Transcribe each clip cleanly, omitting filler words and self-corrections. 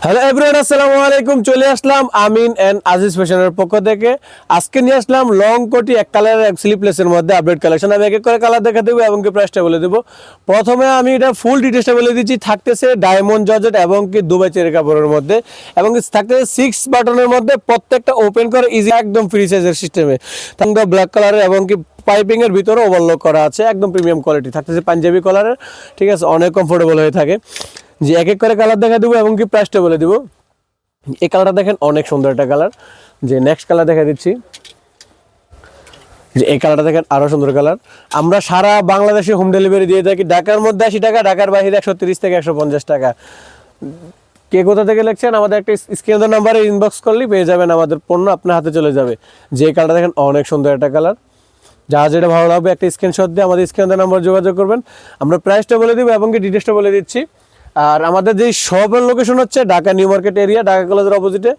Hello everyone, আসসালামু আলাইকুম। চলে আসলাম আমিন এন্ড আজিজ ফ্যাশনের পক্ষ থেকে। আজকে নিয়ে আসলাম লং কোটি এক কালারের স্লিপলেসের মধ্যে আপডেট কালেকশন। আমি এক এক করে কালার দেখা দেবো এবং কি প্রাইসটা বলে দেবো। প্রথমে আমি এটা ফুল ডিটেলসটা বলে দিচ্ছি। থাকতেছে ডায়মন্ড জর্জেট এবং কি দুবাই চেরি কাপড়ের মধ্যে, এবং থাকতেছে 6 বাটনের মধ্যে, প্রত্যেকটা ওপেন করে ইজি, একদম ফ্রি সাইজের সিস্টেমে। তারপর ব্ল্যাক কালারের এবং কি পাইপিং এর ভিতরে ওভারলক করা আছে, একদম প্রিমিয়াম কোয়ালিটি। থাকতেছে পাঞ্জাবি কালারের, ঠিক আছে, অনেক কমফোর্টেবল হয়ে থাকে। যে এক এক করে কালার দেখা দেবো এবং কি প্রাইসটা বলে দিব। এই কালারটা দেখেন, অনেক সুন্দর একটা কালার। যে নেক্সট কালার দেখা দিচ্ছি, যে এই কালারটা দেখেন, আরো সুন্দর কালার। আমরা সারা বাংলাদেশে হোম ডেলিভারি দিয়ে থাকি। ঢাকার মধ্যে 80 টাকা, ঢাকার বাইরে 130 থেকে 150 টাকা। কে কোথা থেকে লিখছেন আমাদের একটা স্ক্রিনের নাম্বারে ইনবক্স করলেই পেয়ে যাবেন, আমাদের পণ্য আপনার হাতে চলে যাবে। যে কালারটা দেখেন, অনেক সুন্দর একটা কালার। যা যেটা ভালো লাগবে একটা স্ক্রিনশট দিয়ে আমাদের স্ক্রিনের নাম্বার যোগাযোগ করবেন। আমরা প্রাইসটা বলে দিব এবং কি ডিটেলসটা বলে দিচ্ছি। আর আমাদের যে শপের লোকেশন হচ্ছে Dhaka new market area, Dhaka কলেজের অপোজিটে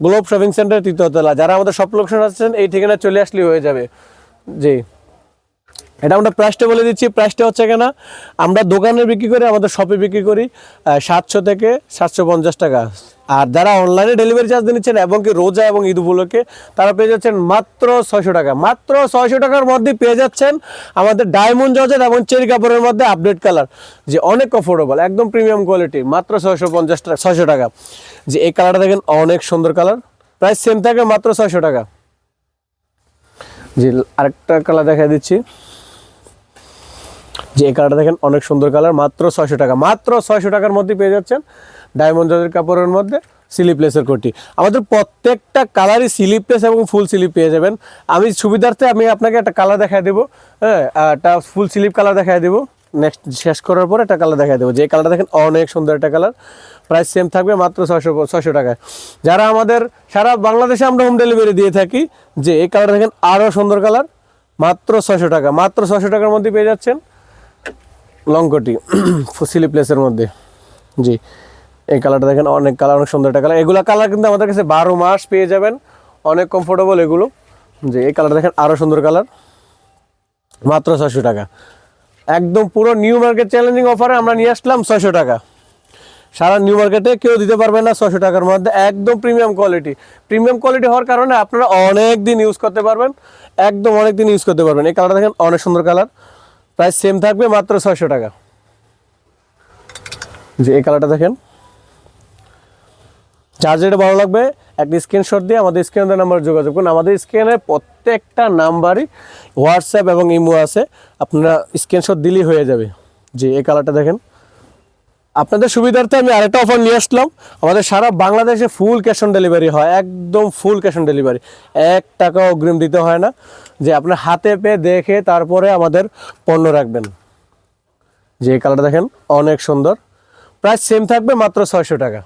গ্লোব শপিং সেন্টার, তৃতীয় তলা। যারা আমাদের শপ লোকেশন আছেন এই ঠিকানায় চলে আসলেই হয়ে যাবে। জি, এটা আমরা প্রাইসটা বলে দিচ্ছি। প্রাইসটা হচ্ছে কেনা, আমরা দোকানে বিক্রি করি, আমাদের শপে বিক্রি করি 700 থেকে 750 টাকা। আর যারা অনলাইনে ডেলিভারি চার্জ নিচ্ছেন এবং কি রোজা এবং ঈদ উপলক্ষে, তারা পেয়ে যাচ্ছেন মাত্র 600 টাকা। মাত্র 600 টাকার মধ্যে পেয়ে যাচ্ছেন আমাদের ডায়মন্ড জর্জেট এবং চেরি কাপড়ের মধ্যে আপডেট কালার, যে অনেক কমফোর্টেবল, একদম প্রিমিয়াম কোয়ালিটি, মাত্র 650 টাকা, 600 টাকা। যে এই কালারটা দেখেন, অনেক সুন্দর কালার। প্রাইস সেম থাকে, মাত্র 600 টাকা। যে আরেকটা কালার দেখা দিচ্ছি, যে এই কালারটা দেখেন, অনেক সুন্দর কালার, মাত্র 600 টাকা। মাত্র 600 টাকার মধ্যে পেয়ে যাচ্ছেন ডায়মন্ড জর্জেট কাপড়ের মধ্যে স্লিপলেসের কোটি। আমাদের প্রত্যেকটা কালারই স্লিপলেস এবং ফুল স্লিপ পেয়ে যাবেন। আমি সুবিধার্থে আমি আপনাকে একটা কালার দেখায় দেবো, হ্যাঁ, একটা ফুল স্লিপ কালার দেখায় দেবো। নেক্সট শেষ করার পরে একটা কালার দেখায় দেবো। যে কালারটা দেখেন, অনেক সুন্দর একটা কালার। প্রাইস সেম থাকবে, মাত্র 600 টাকায়। যারা আমাদের সারা বাংলাদেশে আমরা হোম ডেলিভারি দিয়ে থাকি। যে এই কালার দেখেন, আরও সুন্দর কালার, মাত্র 600 টাকা। মাত্র 600 টাকার মধ্যে পেয়ে যাচ্ছেন লং কোটি স্লিপলেসের মধ্যে। জি, এই কালারটা দেখেন, অনেক কালার, অনেক সুন্দর একটা কালার। এগুলো কালার কিন্তু আমাদের কাছে 12 মাস পেয়ে যাবেন, অনেক কমফোর্টেবল এগুলো। যে এই কালার দেখেন, আরও সুন্দর কালার, মাত্র 600 টাকা। একদম পুরো নিউ মার্কেট চ্যালেঞ্জিং অফারে আমরা নিয়ে আসলাম 600 টাকা। সারা নিউ মার্কেটে কেউ দিতে পারবে না 600 টাকার মধ্যে। একদম প্রিমিয়াম কোয়ালিটি। প্রিমিয়াম কোয়ালিটি হওয়ার কারণে আপনারা অনেক দিন ইউজ করতে পারবেন, একদম অনেক দিন ইউজ করতে পারবেন। এই কালারটা দেখেন, অনেক সুন্দর কালার। প্রাইস সেম থাকবে, মাত্র 600 টাকা। যে এই কালারটা দেখেন, যার যেটা ভালো লাগবে একটা স্ক্রিনশট দিয়ে আমাদের স্ক্রিনের নাম্বার যোগাযোগ করুন। আমাদের স্ক্রিনের প্রত্যেকটা নাম্বারই হোয়াটসঅ্যাপ এবং ইমো আছে, আপনারা স্ক্রিনশট দিলেই হয়ে যাবে। যে এই কালারটা দেখেন, আপনাদের সুবিধার্থে আমি আরেকটা অফার নিয়ে আসলাম। আমাদের সারা বাংলাদেশে ফুল ক্যাশ অন ডেলিভারি হয়, একদম ফুল ক্যাশ অন ডেলিভারি, 1 টাকা অগ্রিম দিতে হয় না। যে আপনার হাতে পেয়ে দেখে তারপরে আমাদের পণ্য রাখবেন। যে এই কালারটা দেখেন, অনেক সুন্দর। প্রাইস সেম থাকবে, মাত্র 600 টাকা।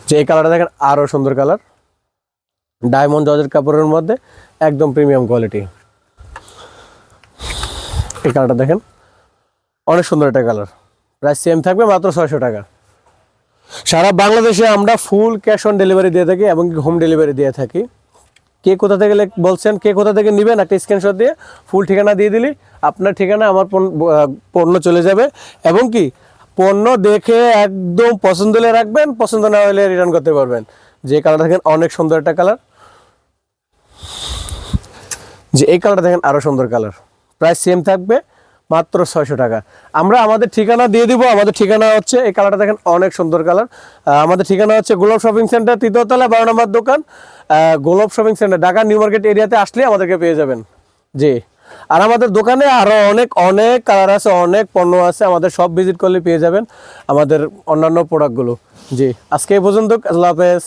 যে এই কালারটা দেখেন, আরও সুন্দর কালার, ডায়মন্ড জর্জেট কাপড়ের মধ্যে, একদম প্রিমিয়াম কোয়ালিটি। এই কালারটা দেখেন, অনেক সুন্দর একটা কালার। প্রাইস সেম থাকবে, মাত্র 600 টাকা। সারা বাংলাদেশে আমরা ফুল ক্যাশ অন ডেলিভারি দিয়ে থাকি এবং হোম ডেলিভারি দিয়ে থাকি। কে কোথা থেকে বলছেন, কে কোথা থেকে নেবেন, একটা স্ক্রিনশট দিয়ে ফুল ঠিকানা দিয়ে দিলি আপনার ঠিকানা আমার পণ্য চলে যাবে। এবং কি পণ্য দেখে একদম পছন্দ হলে রাখবেন, পছন্দ না হলে রিটার্ন করতে পারবেন। যে কালারটা দেখেন, অনেক সুন্দর একটা কালার। যে এই কালারটা দেখেন, আরও সুন্দর কালার। প্রাইস সেম থাকবে, মাত্র 600 টাকা। আমরা আমাদের ঠিকানা দিয়ে দিব। আমাদের ঠিকানা হচ্ছে, এই কালারটা দেখেন, অনেক সুন্দর কালার। আমাদের ঠিকানা হচ্ছে গ্লোব শপিং সেন্টার, তৃতীয় তলা, 12 নম্বর দোকান, globe shopping centre, Dhaka new market এরিয়াতে আসলে আমাদেরকে পেয়ে যাবেন। জি, আর আমাদের দোকানে আরও অনেক অনেক কালার আছে, অনেক পণ্য আছে। আমাদের সব ভিজিট করলে পেয়ে যাবেন আমাদের অন্যান্য প্রোডাক্টগুলো। জি, আজকে এই পর্যন্ত। আল্লাহ হাফেজ।